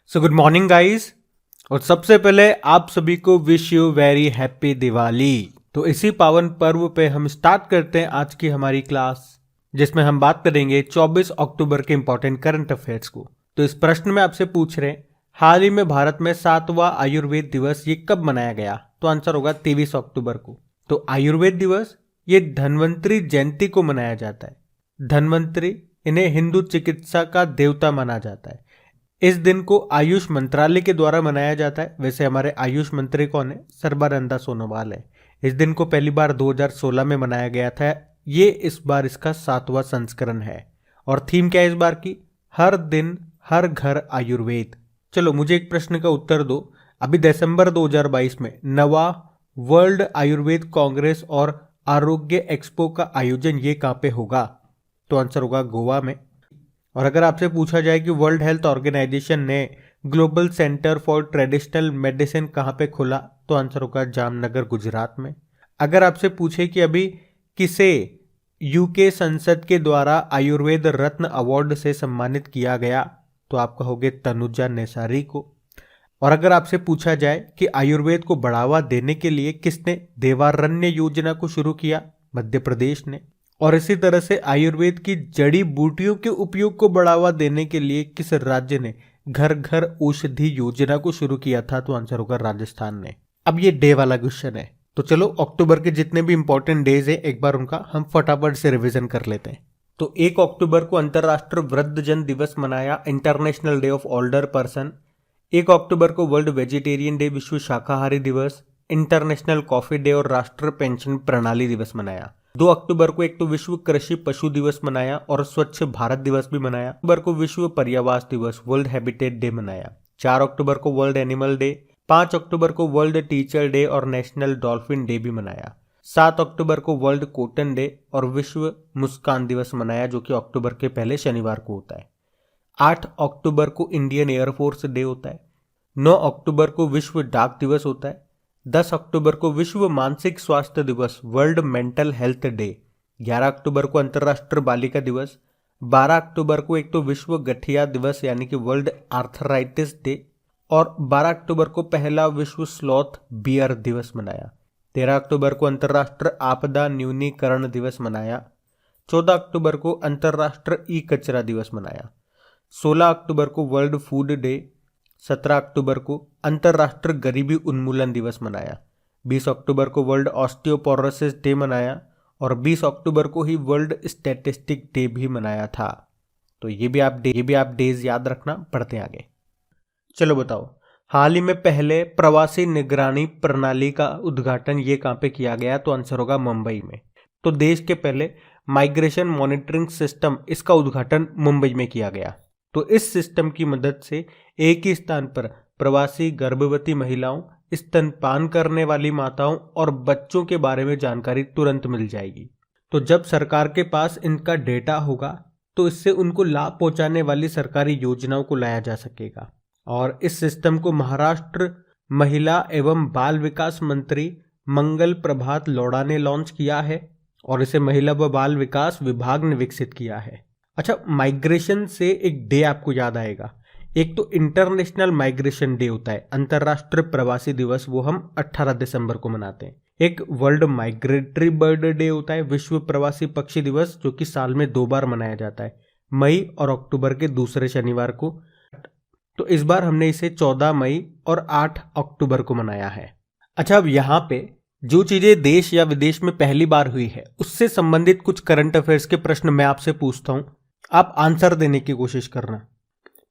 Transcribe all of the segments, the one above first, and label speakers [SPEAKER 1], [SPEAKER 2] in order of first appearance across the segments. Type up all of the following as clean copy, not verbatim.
[SPEAKER 1] So good morning guys. और सबसे पहले आप सभी को wish you very happy Diwali. तो इसी पावन पर्व पे हम स्टार्ट करते हैं आज की हमारी क्लास, जिसमें हम बात करेंगे 24 अक्टूबर के इंपॉर्टेंट करंट अफेयर्स को। तो इस प्रश्न में आपसे पूछ रहे हैं, हाल ही में भारत में 7वां आयुर्वेद दिवस ये कब मनाया गया? तो आंसर होगा 23 अक्टूबर को। तो आयुर्वेद दिवस ये धन्वंतरी जयंती को मनाया जाता है। धन्वंतरी, इन्हें हिंदू चिकित्सा का देवता माना जाता है। इस दिन को आयुष मंत्रालय के द्वारा मनाया जाता है। वैसे हमारे आयुष मंत्री कौन है? सर्बानंद सोनोवाल है। इस दिन को पहली बार 2016 में मनाया गया था। ये इस बार इसका 7वां संस्करण है। और थीम क्या है इस बार की? हर दिन हर घर आयुर्वेद। चलो मुझे एक प्रश्न का उत्तर दो। अभी दिसंबर 2022 में नवा वर्ल्ड आयुर्वेद कांग्रेस और आरोग्य एक्सपो का आयोजन ये कहाँ पे होगा? तो आंसर होगा गोवा में। और अगर आपसे पूछा जाए कि वर्ल्ड हेल्थ ऑर्गेनाइजेशन ने global centre for traditional medicine कहाँ पे खोला? तो आंसर होगा जामनगर, गुजरात में। अगर आपसे पूछे कि अभी किसे यूके संसद के द्वारा आयुर्वेद रत्न अवार्ड से सम्मानित किया गया? तो आप कहोगे तनुजा नेसारी को। और अगर आपसे पूछा जाए कि आयुर्वेद को बढ़ावा देने के लिए किसने देवारण्य योजना को शुरू किया? मध्य प्रदेश ने। और इसी तरह से आयुर्वेद की जड़ी बूटियों के उपयोग को बढ़ावा देने के लिए किस राज्य ने घर घर औषधि योजना को शुरू किया था? तो आंसर होगा राजस्थान ने। अब ये डे वाला क्वेश्चन है, तो चलो अक्टूबर के जितने भी इंपॉर्टेंट डेज हैं एक बार उनका हम फटाफट से रिवीजन कर लेते हैं। तो 1 अक्टूबर को अंतर्राष्ट्रीय वृद्धजन दिवस मनाया, international day of older person. 1 अक्टूबर को वर्ल्ड वेजिटेरियन डे, विश्व शाकाहारी दिवस, इंटरनेशनल कॉफी डे और राष्ट्रीय पेंशन प्रणाली दिवस मनाया। 2 अक्टूबर को एक तो विश्व कृषि पशु दिवस मनाया और स्वच्छ भारत दिवस भी मनाया। अक्टूबर को विश्व पर्यावास दिवस, वर्ल्ड हैबिटेट डे मनाया। 4 अक्टूबर को वर्ल्ड एनिमल डे। 5 अक्टूबर को वर्ल्ड टीचर डे और नेशनल डॉल्फिन डे भी मनाया। 7 अक्टूबर को वर्ल्ड कॉटन डे और विश्व मुस्कान दिवस मनाया, जो कि अक्टूबर के पहले शनिवार को होता है। 8 अक्टूबर को इंडियन एयरफोर्स डे होता है। 9 अक्टूबर को विश्व डाक दिवस होता है। 10 अक्टूबर को विश्व मानसिक स्वास्थ्य दिवस, वर्ल्ड मेंटल हेल्थ डे। 11 अक्टूबर को अंतर्राष्ट्रीय बालिका दिवस। 12 अक्टूबर को एक तो विश्व गठिया दिवस यानी कि वर्ल्ड आर्थराइटिस डे। और 12 अक्टूबर को पहला विश्व स्लॉथ बियर दिवस मनाया। 13 अक्टूबर को अंतर्राष्ट्रीय आपदा न्यूनीकरण दिवस मनाया। 14 अक्टूबर को अंतर्राष्ट्रीय ई कचरा दिवस मनाया। 16 अक्टूबर को वर्ल्ड फूड डे। 17 अक्टूबर को अंतर्राष्ट्रीय गरीबी उन्मूलन दिवस मनाया। 20 अक्टूबर को वर्ल्ड ऑस्टियोपोरोसिस डे मनाया और 20 अक्टूबर को ही वर्ल्ड स्टैटिस्टिक डे भी मनाया था। तो ये भी आप डेज याद रखना, पढ़ते हैं आगे। चलो बताओ, हाल ही में पहले प्रवासी निगरानी प्रणाली का उद्घाटन ये कहाँ पे किया गया? तो आंसर होगा मुंबई में। तो देश के पहले माइग्रेशन मॉनिटरिंग सिस्टम, इसका उद्घाटन मुंबई में किया गया। तो इस सिस्टम की मदद से एक ही स्थान पर प्रवासी गर्भवती महिलाओं, स्तनपान करने वाली माताओं और बच्चों के बारे में जानकारी तुरंत मिल जाएगी। तो जब सरकार के पास इनका डेटा होगा तो इससे उनको लाभ पहुंचाने वाली सरकारी योजनाओं को लाया जा सकेगा। और इस सिस्टम को महाराष्ट्र महिला एवं बाल विकास मंत्री मंगल प्रभात लोढ़ा ने लॉन्च किया है और इसे महिला व बाल विकास विभाग ने विकसित किया है। अच्छा, माइग्रेशन से एक डे आपको याद आएगा। एक तो इंटरनेशनल माइग्रेशन डे होता है, अंतर्राष्ट्रीय प्रवासी दिवस, वो हम 18 दिसंबर को मनाते हैं। एक वर्ल्ड माइग्रेटरी बर्ड डे होता है, विश्व प्रवासी पक्षी दिवस, जो कि साल में 2 बार मनाया जाता है, मई और अक्टूबर के दूसरे शनिवार को। तो इस बार हमने इसे 14 मई और 8 अक्टूबर को मनाया है। अच्छा, अब यहाँ पे जो चीजें देश या विदेश में पहली बार हुई है उससे संबंधित कुछ करंट अफेयर्स के प्रश्न मैं आपसे पूछता हूं, आप आंसर देने की कोशिश करना।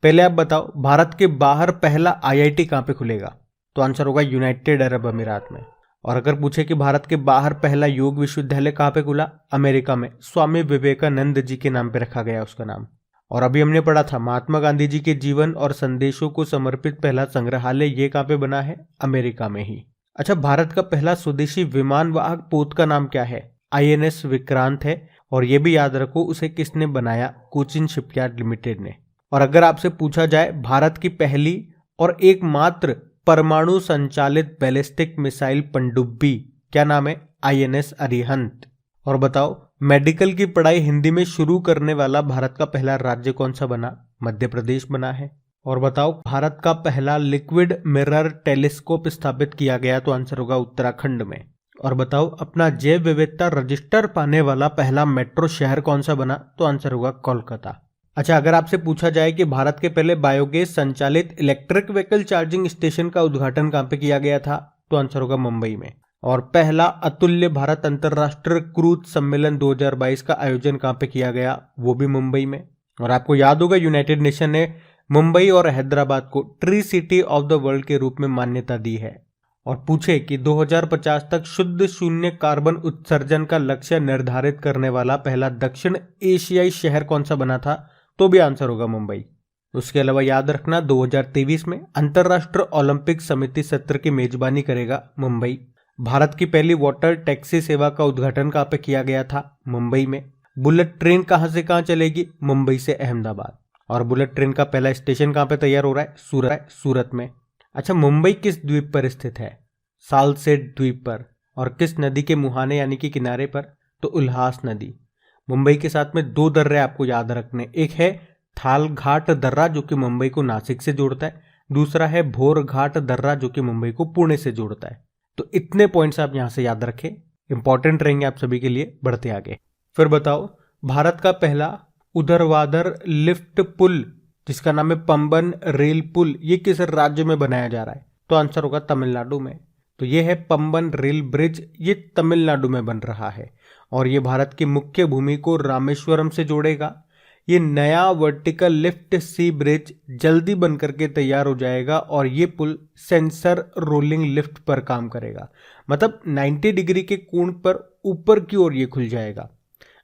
[SPEAKER 1] पहले आप बताओ, भारत के बाहर पहला आईआईटी कहां पे खुलेगा? तो आंसर होगा यूनाइटेड अरब अमीरात में। और अगर पूछे कि भारत के बाहर पहला योग विश्वविद्यालय कहां पे खुला? अमेरिका में, स्वामी विवेकानंद जी के नाम पे रखा गया उसका नाम। और अभी हमने पढ़ा था महात्मा गांधी जी के जीवन और संदेशों को समर्पित पहला संग्रहालय ये कहां पे बना है? अमेरिका में ही। अच्छा, भारत का पहला स्वदेशी विमान वाहक पोत का नाम क्या है? आईएनएस विक्रांत है। और यह भी याद रखो, उसे किसने बनाया? कोचिन शिपयार्ड लिमिटेड ने। और अगर आपसे पूछा जाए भारत की पहली और एकमात्र परमाणु संचालित बैलिस्टिक मिसाइल पनडुब्बी, क्या नाम है? आईएनएस अरिहंत। और बताओ, मेडिकल की पढ़ाई हिंदी में शुरू करने वाला भारत का पहला राज्य कौन सा बना? मध्य प्रदेश बना है। और बताओ भारत का पहला लिक्विड मिरर टेलीस्कोप स्थापित किया गया, तो आंसर होगा उत्तराखंड में। और बताओ अपना जैव विविधता रजिस्टर पाने वाला पहला मेट्रो शहर कौन सा बना, तो आंसर होगा कोलकाता। अच्छा, अगर आपसे पूछा जाए कि भारत के पहले बायोगैस संचालित इलेक्ट्रिक व्हीकल चार्जिंग स्टेशन का उद्घाटन कहां पे किया गया था, तो आंसर होगा मुंबई में। और पहला अतुल्य भारत अंतरराष्ट्रीय क्रूज सम्मेलन 2022 का आयोजन कहां पे किया गया, वो भी मुंबई में। और आपको याद होगा यूनाइटेड नेशन ने मुंबई और हैदराबाद को tree city of the world के रूप में मान्यता दी है। और पूछे कि 2050 तक शुद्ध शून्य कार्बन उत्सर्जन का लक्ष्य निर्धारित करने वाला पहला दक्षिण एशियाई शहर कौन सा बना था, तो भी आंसर होगा मुंबई। उसके अलावा याद रखना 2023 में अंतरराष्ट्रीय ओलंपिक समिति सत्र की मेजबानी करेगा मुंबई। भारत की पहली वाटर टैक्सी सेवा का उद्घाटन कहां पे किया गया था, मुंबई में। बुलेट ट्रेन कहां से कहां चलेगी, मुंबई से अहमदाबाद। और बुलेट ट्रेन का पहला स्टेशन कहां पे तैयार हो रहा है, सूरत में। अच्छा, मुंबई किस द्वीप पर स्थित है, सालसेट द्वीप पर। और किस नदी के मुहाने यानी कि किनारे पर, तो उल्हास नदी। मुंबई के साथ में दो दर्रे आपको याद रखने, एक है थाल घाट दर्रा जो कि मुंबई को नासिक से जोड़ता है, दूसरा है भोर घाट दर्रा जो कि मुंबई को पुणे से जोड़ता है। तो इतने पॉइंट्स आप यहां से याद रखें, इंपॉर्टेंट रहेंगे आप सभी के लिए। बढ़ते आगे, फिर बताओ भारत का पहला ऊर्ध्वाधर लिफ्ट पुल जिसका नाम है पंबन रेल पुल, ये किस राज्य में बनाया जा रहा है, तो आंसर होगा तमिलनाडु में। तो ये है पंबन रेल ब्रिज, ये तमिलनाडु में बन रहा है। और ये भारत की मुख्य भूमि को रामेश्वरम से जोड़ेगा। ये नया वर्टिकल लिफ्ट सी ब्रिज जल्दी बन करके तैयार हो जाएगा और ये पुल सेंसर रोलिंग लिफ्ट पर काम करेगा। मतलब 90 डिग्री के कोण पर ऊपर की ओर ये खुल जाएगा।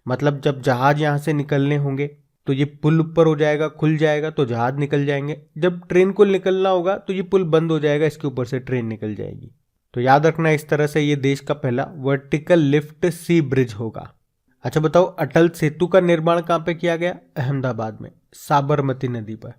[SPEAKER 1] मतलब जब जहाज यहां से निकलने होंगे तो ये पुल ऊपर हो जाएगा, खुल जाएगा तो जहाज निकल जाएंगे। जब ट्रेन को निकलना होगा तो ये पुल बंद हो जाएगा, इसके ऊपर से ट्रेन निकल जाएगी। तो याद रखना, इस तरह से ये देश का पहला वर्टिकल लिफ्ट सी ब्रिज होगा। अच्छा बताओ अटल सेतु का निर्माण कहां पे किया गया, अहमदाबाद में, साबरमती नदी पर।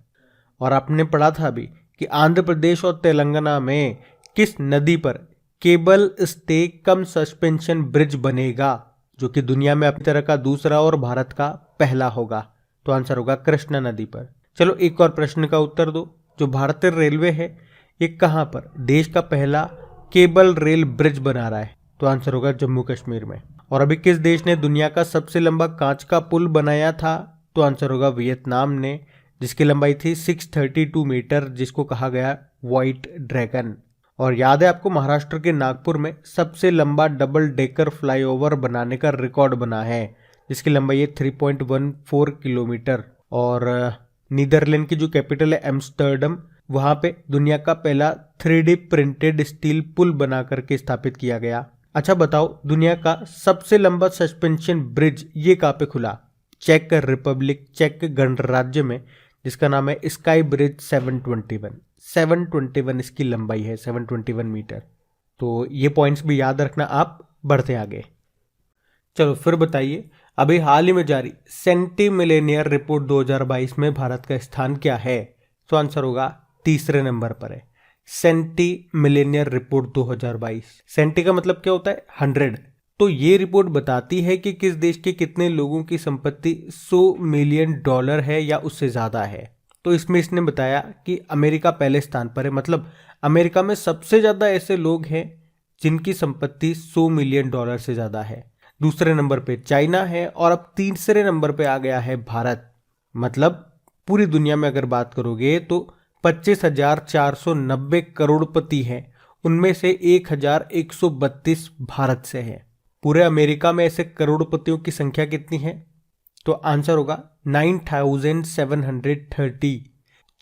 [SPEAKER 1] और आपने पढ़ा था अभी कि आंध्र प्रदेश और तेलंगाना में किस नदी पर केबल स्टे कम सस्पेंशन ब्रिज बनेगा, जो कि दुनिया में अपनी तरह का दूसरा और भारत का पहला होगा, तो आंसर होगा कृष्णा नदी पर। चलो एक और प्रश्न का उत्तर दो, जो भारतीय रेलवे है ये कहां पर देश का पहला केबल रेल ब्रिज बना रहा है, तो आंसर होगा जम्मू कश्मीर में। और अभी किस देश ने दुनिया का सबसे लंबा कांच का पुल बनाया था, तो आंसर होगा वियतनाम ने, जिसकी लंबाई थी 632 मीटर, जिसको कहा गया व्हाइट ड्रैगन। और याद है आपको महाराष्ट्र के नागपुर में सबसे लंबा डबल डेकर फ्लाईओवर बनाने का रिकॉर्ड बना है, जिसकी लंबाई है 3.14 किलोमीटर। और नीदरलैंड की जो कैपिटल है एम्स्टर्डम, वहां पे दुनिया का पहला 3D प्रिंटेड स्टील पुल बना करके स्थापित किया गया। अच्छा बताओ दुनिया का सबसे लंबा सस्पेंशन ब्रिज ये कहां पे खुला, चेक रिपब्लिक, चेक गणराज्य में, जिसका नाम है स्काई ब्रिज 721 इसकी लंबाई है, 721 मीटर। तो ये पॉइंट्स भी याद रखना आप। बढ़ते आगे, चलो फिर बताइए अभी हाल ही में जारी सेंटी मिलेनियर रिपोर्ट 2022 में भारत का स्थान क्या है, तो आंसर होगा तीसरे नंबर पर है। सेंटी मिलेनियर रिपोर्ट 2022, सेंटी का मतलब क्या होता है, 100। तो ये रिपोर्ट बताती है कि किस देश के कितने लोगों की संपत्ति $100 मिलियन है या उससे ज्यादा है। तो इसमें इसने बताया कि अमेरिका पहले स्थान पर है, मतलब अमेरिका में सबसे ज्यादा ऐसे लोग हैं जिनकी संपत्ति $100 मिलियन से ज्यादा है। दूसरे नंबर पे चाइना है और अब तीसरे नंबर पे आ गया है भारत। मतलब पूरी दुनिया में अगर बात करोगे तो 25,490 करोड़पति हैं, उनमें से 1,132 भारत से हैं। पूरे अमेरिका में ऐसे करोड़पतियों की संख्या कितनी है, तो आंसर होगा 9,730।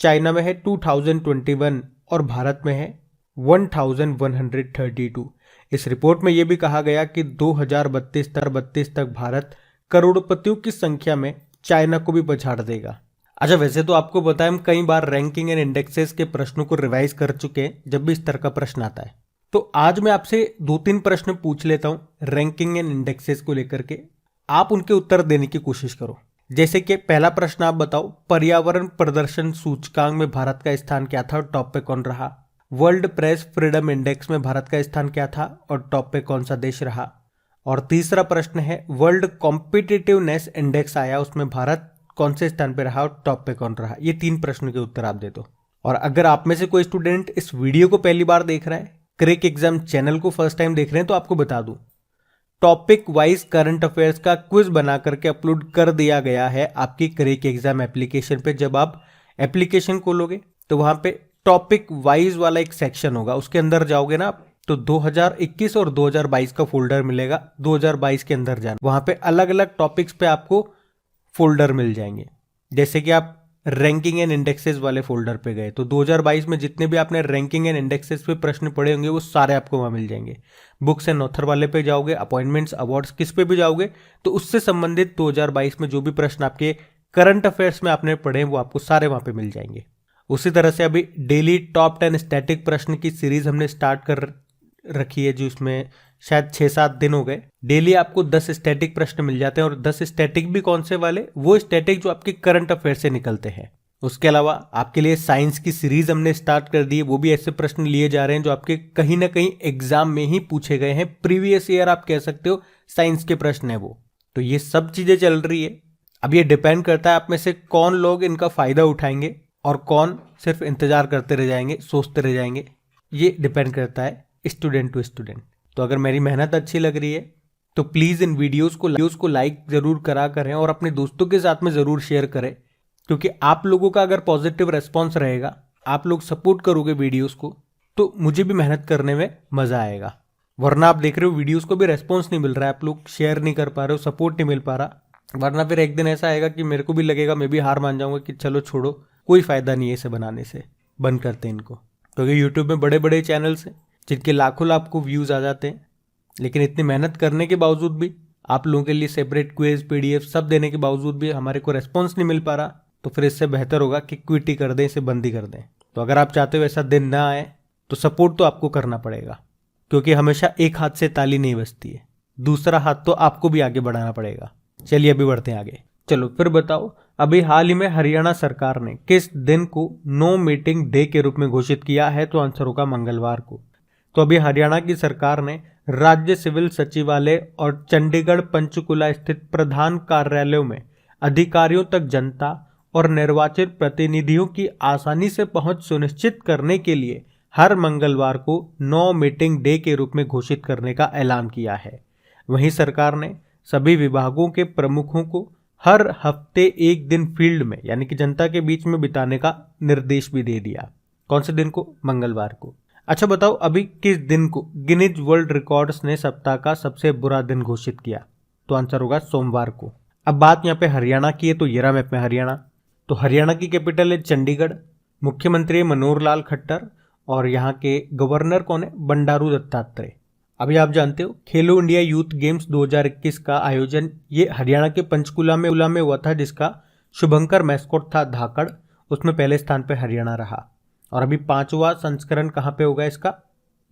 [SPEAKER 1] चाइना में है 2021 और भारत में है 1,132। इस रिपोर्ट में यह भी कहा गया कि 2032 तक भारत करोड़पतियों की संख्या में चाइना को भी पछाड़ देगा। अच्छा वैसे तो आपको पता है हम कई बार रैंकिंग एंड इंडेक्सेस के प्रश्नों को रिवाइज कर चुके हैं जब भी इस तरह का प्रश्न आता है। तो आज मैं आपसे 2-3 प्रश्न पूछ लेता हूं रैंकिंग एंड इंडेक्सेस को लेकर के, आप उनके उत्तर देने की कोशिश करो। जैसे कि पहला प्रश्न आप बताओ, पर्यावरण प्रदर्शन सूचकांक में भारत का स्थान क्या था और टॉप पे कौन रहा। वर्ल्ड प्रेस फ्रीडम इंडेक्स में भारत का स्थान क्या था और टॉप पे कौन सा देश रहा। और तीसरा प्रश्न है, वर्ल्ड कॉम्पिटिटिवनेस इंडेक्स आया, उसमें भारत कौन से स्थान पे रहा और टॉप पे कौन रहा? ये 3 प्रश्नों के उत्तर आप दे दो। और अगर आप में से कोई स्टूडेंट इस वीडियो को पहली बार देख रहा है, क्रैक एग्जाम चैनल को फर्स्ट टाइम देख रहे हैं, तो आपको बता दूं, टॉपिक वाइज करंट अफेयर्स का क्विज बना करके अपलोड कर दिया गया है आपकी क्रैक एग्जाम एप्लीकेशन पे। जब आप एप्लीकेशन खोलोगे तो वहां पे टॉपिक वाइज वाला एक सेक्शन होगा, उसके अंदर जाओगे ना तो 2021 और 2022 का फोल्डर मिलेगा। 2022 के अंदर जाना, वहां पे अलग अलग टॉपिक्स पे आपको फोल्डर मिल जाएंगे। जैसे कि आप रैंकिंग एंड इंडेक्सेस वाले फोल्डर पे गए तो 2022 में जितने भी आपने रैंकिंग एंड इंडेक्सेस पे प्रश्न पढ़े होंगे वो सारे आपको वहां मिल जाएंगे। बुक्स एंड ऑथर वाले पे जाओगे, अपॉइंटमेंट्स अवार्ड्स किस पे भी जाओगे तो उससे संबंधित 2022 में जो भी प्रश्न आपके करंट अफेयर्स में आपने पढ़े हैं वो आपको सारे वहां पे मिल जाएंगे। उसी तरह से अभी डेली टॉप 10 स्टैटिक प्रश्न की सीरीज हमने स्टार्ट कर रखी है, जो इसमें शायद 6-7 दिन हो गए। डेली आपको 10 स्टैटिक प्रश्न मिल जाते हैं, और 10 स्टैटिक भी कौन से वाले? वो स्टैटिक जो आपके करंट अफेयर से निकलते हैं। उसके अलावा आपके लिए साइंस की सीरीज हमने स्टार्ट कर दी है, वो भी ऐसे प्रश्न लिए जा रहे हैं जो आपके कहीं ना कहीं एग्जाम में ही पूछे गए हैं। प्रीवियस ईयर आप कह सकते हो साइंस के प्रश्न है वो। तो ये सब चीजें चल रही है। अब ये डिपेंड करता है आप में से कौन लोग इनका फायदा उठाएंगे और कौन सिर्फ इंतजार करते रह जाएंगे, सोचते रह जाएंगे। ये डिपेंड करता है स्टूडेंट टू स्टूडेंट। तो अगर मेरी मेहनत अच्छी लग रही है तो प्लीज इन वीडियोस को लाइक जरूर करा करें और अपने दोस्तों के साथ में जरूर शेयर करें, क्योंकि आप लोगों का अगर पॉजिटिव रेस्पॉन्स रहेगा, आप लोग सपोर्ट करोगे वीडियोस को, तो मुझे भी मेहनत करने में मजा आएगा। वरना आप देख रहे हो वीडियोस को भी रेस्पॉन्स नहीं मिल रहा है, आप लोग शेयर नहीं कर पा रहे हो, सपोर्ट नहीं मिल पा रहा, वरना फिर एक दिन ऐसा आएगा कि मेरे को भी लगेगा, मैं भी हार मान जाऊंगा कि चलो छोड़ो, कोई फायदा नहीं है इसे बनाने से, बंद करते हैं इनको। क्योंकि यूट्यूब में बड़े बड़े चैनल्स हैं जिनके लाखों आपको व्यूज आ जाते हैं, लेकिन इतनी मेहनत करने के बावजूद भी, आप लोगों के लिए सेपरेट क्विज पीडीएफ सब देने के बावजूद भी हमारे को रेस्पॉन्स नहीं मिल पा रहा, तो फिर इससे बेहतर होगा कि क्विट ही कर दें, इसे बंद ही कर दें। तो अगर आप चाहते हो ऐसा दिन ना आए तो सपोर्ट तो आपको करना पड़ेगा, क्योंकि हमेशा एक हाथ से ताली नहीं बजती है, दूसरा हाथ तो आपको भी आगे बढ़ाना पड़ेगा। चलिए अभी बढ़ते हैं आगे। चलो फिर बताओ, अभी हाल ही में हरियाणा सरकार ने किस दिन को नो मीटिंग डे के रूप में घोषित किया है? तो आंसर होगा मंगलवार को। तो अभी हरियाणा की सरकार ने राज्य सिविल सचिवालय और चंडीगढ़ पंचकुला स्थित प्रधान कार्यालयों में अधिकारियों तक जनता और निर्वाचित प्रतिनिधियों की आसानी से पहुंच सुनिश्चित करने के लिए हर मंगलवार को नो मीटिंग डे के रूप में घोषित करने का ऐलान किया है। वहीं सरकार ने सभी विभागों के प्रमुखों को हर हफ्ते एक दिन फील्ड में, यानी कि जनता के बीच में बिताने का निर्देश भी दे दिया। कौन से दिन को? मंगलवार को। अच्छा बताओ, अभी किस दिन को गिनीज वर्ल्ड रिकॉर्ड्स ने सप्ताह का सबसे बुरा दिन घोषित किया? तो आंसर होगा सोमवार को। अब बात यहाँ पे हरियाणा की है, तो ये रहा मैप में हरियाणा। तो हरियाणा की कैपिटल है चंडीगढ़, मुख्यमंत्री है मनोहर लाल खट्टर, और यहाँ के गवर्नर कौन है? बंडारू दत्तात्रेय। अभी आप जानते हो खेलो इंडिया यूथ गेम्स 2021 का आयोजन ये हरियाणा के पंचकुला में हुआ था, जिसका शुभंकर मैस्कॉट था धाकड़, उसमें पहले स्थान पे हरियाणा रहा। और अभी 5वां संस्करण कहाँ पे होगा इसका?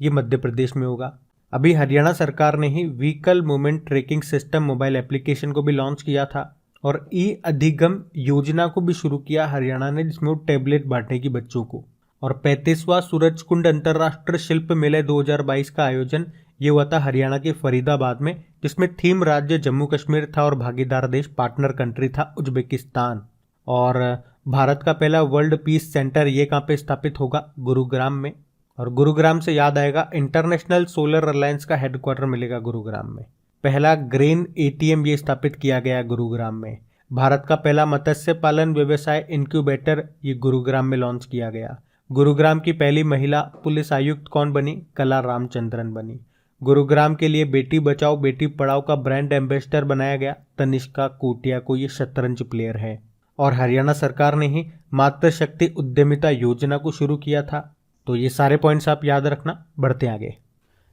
[SPEAKER 1] ये मध्य प्रदेश में होगा। अभी हरियाणा सरकार ने ही vehicle movement tracking system mobile application को भी लॉन्च किया था, और ई अधिगम योजना को भी शुरू किया हरियाणा ने, जिसमें वो टैबलेट बांटेगी बच्चों को। और 35वां सूरजकुंड अंतर्राष्ट्रीय शिल्प मेले 2022 का आयोजन ये हुआ था हरियाणा के फरीदाबाद में, जिसमें थीम राज्य जम्मू कश्मीर था और भागीदार देश पार्टनर कंट्री था उज्बेकिस्तान। और भारत का पहला वर्ल्ड पीस सेंटर ये कहाँ पे स्थापित होगा? गुरुग्राम में। और गुरुग्राम से याद आएगा, इंटरनेशनल सोलर अलायंस का हेडक्वार्टर मिलेगा गुरुग्राम में। पहला ग्रेन एटीएम ये स्थापित किया गया गुरुग्राम में। भारत का पहला मत्स्य पालन व्यवसाय इंक्यूबेटर ये गुरुग्राम में लॉन्च किया गया। गुरुग्राम की पहली महिला पुलिस आयुक्त कौन बनी? कला रामचंद्रन बनी। गुरुग्राम के लिए बेटी बचाओ बेटी पढ़ाओ का ब्रांड एम्बेसडर बनाया गया तनिष्का कोटिया को, ये शतरंज प्लेयर है। और हरियाणा सरकार ने ही मातृशक्ति उद्यमिता योजना को शुरू किया था। तो ये सारे पॉइंट्स आप याद रखना। बढ़ते आगे।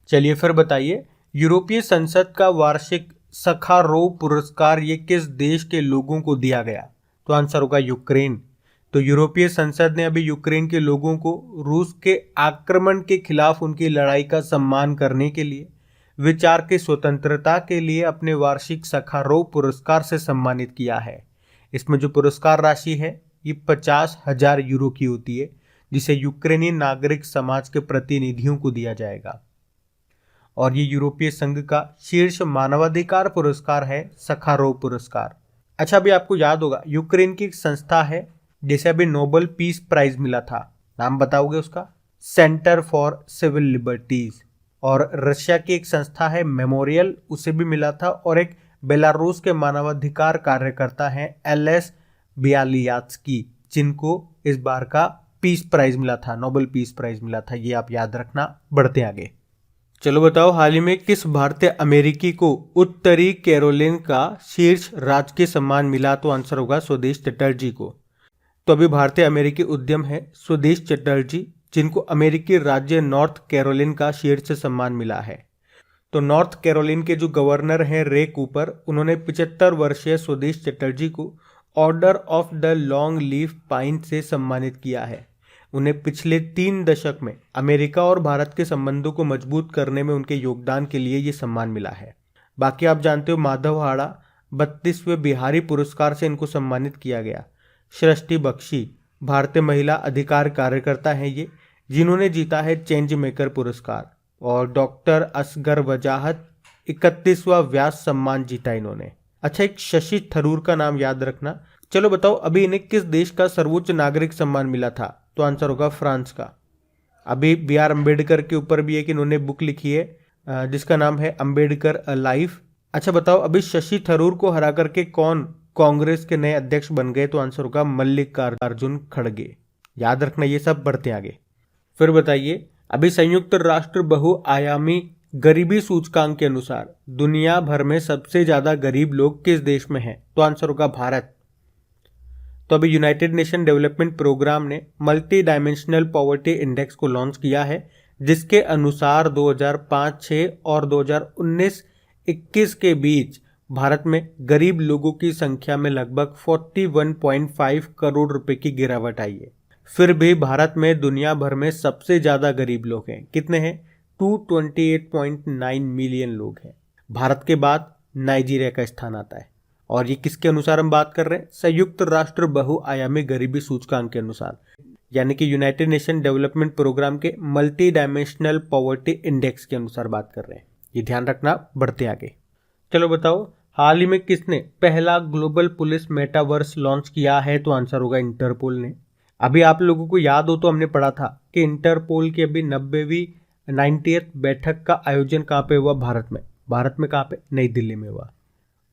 [SPEAKER 1] चलिए फिर बताइए, यूरोपीय संसद का वार्षिक सखारोव पुरस्कार ये किस देश के लोगों को दिया गया? तो आंसर होगा यूक्रेन। तो यूरोपीय संसद ने अभी यूक्रेन के लोगों को रूस के आक्रमण के खिलाफ उनकी लड़ाई का सम्मान करने के लिए विचार की स्वतंत्रता के लिए अपने वार्षिक सखारोव पुरस्कार से सम्मानित किया है। इसमें जो पुरस्कार राशि है ये 50,000 यूरो की होती है, जिसे यूक्रेनी नागरिक समाज के प्रतिनिधियों को दिया जाएगा। और ये यूरोपीय संघ का शीर्ष मानवाधिकार पुरस्कार है सखारोव पुरस्कार। अच्छा, अभी आपको याद होगा यूक्रेन की एक संस्था है जिसे अभी नोबेल पीस प्राइज मिला था, नाम बताओगे उसका? Centre for civil liberties. और रशिया की एक संस्था है मेमोरियल, उसे भी मिला था। और एक बेलारूस के मानवाधिकार कार्यकर्ता हैं एलएस बियालियात्स्की, जिनको इस बार का पीस प्राइज मिला था, नोबेल पीस प्राइज मिला था। ये आप याद रखना। बढ़ते आगे। चलो बताओ, हाल ही में किस भारतीय अमेरिकी को उत्तरी कैरोलिन का शीर्ष राजकीय सम्मान मिला? तो आंसर होगा स्वदेश चटर्जी को। तो अभी भारतीय अमेरिकी उद्यम है स्वदेश चटर्जी, जिनको अमेरिकी राज्य नॉर्थ कैरोलिन का शीर्ष सम्मान मिला है। तो नॉर्थ कैरोलिन के जो गवर्नर हैं रे कूपर, उन्होंने 75 वर्षीय स्वदेश चटर्जी को order of the long leaf pine से सम्मानित किया है। उन्हें पिछले 3 दशक में अमेरिका और भारत के संबंधों को मजबूत करने में उनके योगदान के लिए ये सम्मान मिला है। बाकी आप जानते हो माधव हाड़ा 32वें बिहारी पुरस्कार से इनको सम्मानित किया गया। सृष्टि बख्शी भारतीय महिला अधिकार कार्यकर्ता हैं ये, जिन्होंने जीता है चेंज मेकर पुरस्कार। और डॉक्टर असगर वजाहत 31वां व्यास सम्मान जीता इन्होंने। अच्छा, एक शशि थरूर का नाम याद रखना। चलो बताओ, अभी इन्हें किस देश का सर्वोच्च नागरिक सम्मान मिला था? तो आंसर होगा फ्रांस का। अभी B.R. अम्बेडकर के ऊपर भी एक इन्होंने बुक लिखी है जिसका नाम है अम्बेडकर अ लाइफ। अच्छा बताओ, अभी शशि थरूर को हरा करके कौन कांग्रेस के नए अध्यक्ष बन गए? तो आंसर होगा मल्लिकार्जुन खड़गे। याद रखना ये सब। बढ़ते आगे। फिर बताइए, अभी संयुक्त राष्ट्र बहुआयामी गरीबी सूचकांक के अनुसार दुनिया भर में सबसे ज्यादा गरीब लोग किस देश में हैं? तो आंसर होगा भारत। तो अभी यूनाइटेड नेशन डेवलपमेंट प्रोग्राम ने मल्टी डायमेंशनल पॉवर्टी इंडेक्स को लॉन्च किया है, जिसके अनुसार 2005-06 और 2019-21 के बीच भारत में गरीब लोगों की संख्या में लगभग 41.5 करोड़ रुपए की गिरावट आई है। फिर भी भारत में दुनिया भर में सबसे ज्यादा गरीब लोग हैं। कितने हैं? 228.9 मिलियन लोग हैं। भारत के बाद नाइजीरिया का स्थान आता है। और ये किसके अनुसार हम बात कर रहे हैं? संयुक्त राष्ट्र बहुआयामी गरीबी सूचकांक के अनुसार, यानी कि यूनाइटेड नेशन डेवलपमेंट प्रोग्राम के मल्टी डायमेंशनल पॉवर्टी इंडेक्स के अनुसार बात कर रहे हैं। ये ध्यान रखना। बढ़ते आगे। चलो बताओ, हाल ही में किसने पहला ग्लोबल पुलिस मेटावर्स लॉन्च किया है? तो आंसर होगा इंटरपोल ने। अभी आप लोगों को याद हो तो हमने पढ़ा था कि इंटरपोल की अभी 90वीं बैठक का आयोजन कहाँ पे हुआ? भारत में कहाँ पे? नई दिल्ली में हुआ।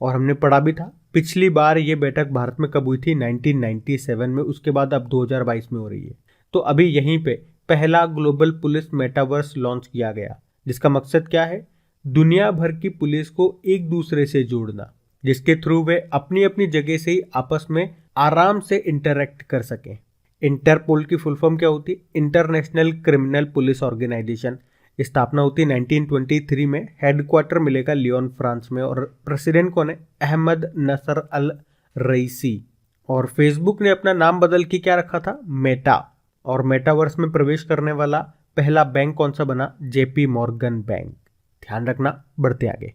[SPEAKER 1] और हमने पढ़ा भी था पिछली बार ये बैठक भारत में कब हुई थी? 1997 में। उसके बाद अब 2022 में हो रही है। तो अभी यहीं पे पहला ग्लोबल पुलिस मेटावर्स लॉन्च किया गया, जिसका मकसद क्या है? दुनिया भर की पुलिस को एक दूसरे से जोड़ना, जिसके थ्रू वे अपनी अपनी जगह से ही आपस में आराम से इंटरेक्ट कर सकें। इंटरपोल की फुल फॉर्म क्या होती है? International criminal police organisation. स्थापना होती है 1923 में। हेडक्वार्टर मिलेगा लियोन फ्रांस में। और प्रेसिडेंट कौन है? अहमद नसर अल रईसी। और फेसबुक ने अपना नाम बदल के क्या रखा था? मेटा। और मेटावर्स में प्रवेश करने वाला पहला बैंक कौन सा बना? JP Morgan bank. ध्यान रखना। बढ़ते आगे।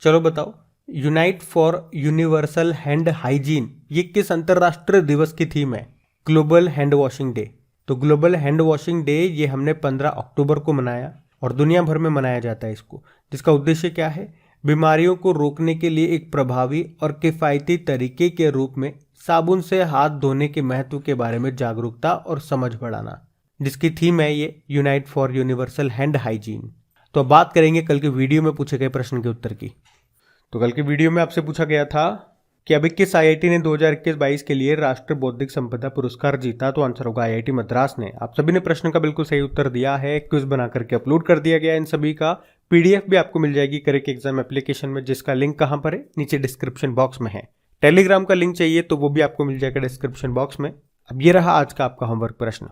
[SPEAKER 1] चलो बताओ, unite for universal hand hygiene ये किस अंतरराष्ट्रीय दिवस की थीम है? Global hand washing day. तो ग्लोबल हैंड वॉशिंग डे ये हमने 15 अक्टूबर को मनाया और दुनिया भर में मनाया जाता है इसको, जिसका उद्देश्य क्या है? बीमारियों को रोकने के लिए एक प्रभावी और किफ़ायती तरीके के रूप में साबुन से हाथ धोने के महत्व के बारे में जागरूकता और समझ बढ़ाना, जिसकी थीम है ये unite for universal hand hygiene. तो अब बात करेंगे कल के वीडियो में पूछे गए प्रश्न के उत्तर की। तो कल के वीडियो में आपसे पूछा गया था कि अभी किस IIT ने 2021-22 के लिए राष्ट्रीय बौद्धिक संपदा पुरस्कार जीता? तो आंसर होगा IIT मद्रास ने। आप सभी ने प्रश्न का बिल्कुल सही उत्तर दिया है। क्विज बना करके अपलोड कर दिया गया इन सभी का। PDF भी आपको मिल जाएगी करेक्ट एग्जाम एप्लीकेशन में, जिसका लिंक कहाँ पर है? नीचे डिस्क्रिप्शन बॉक्स में है। टेलीग्राम का लिंक चाहिए तो वो भी आपको मिल जाएगा डिस्क्रिप्शन बॉक्स में। अब ये रहा आज का आपका होमवर्क प्रश्न।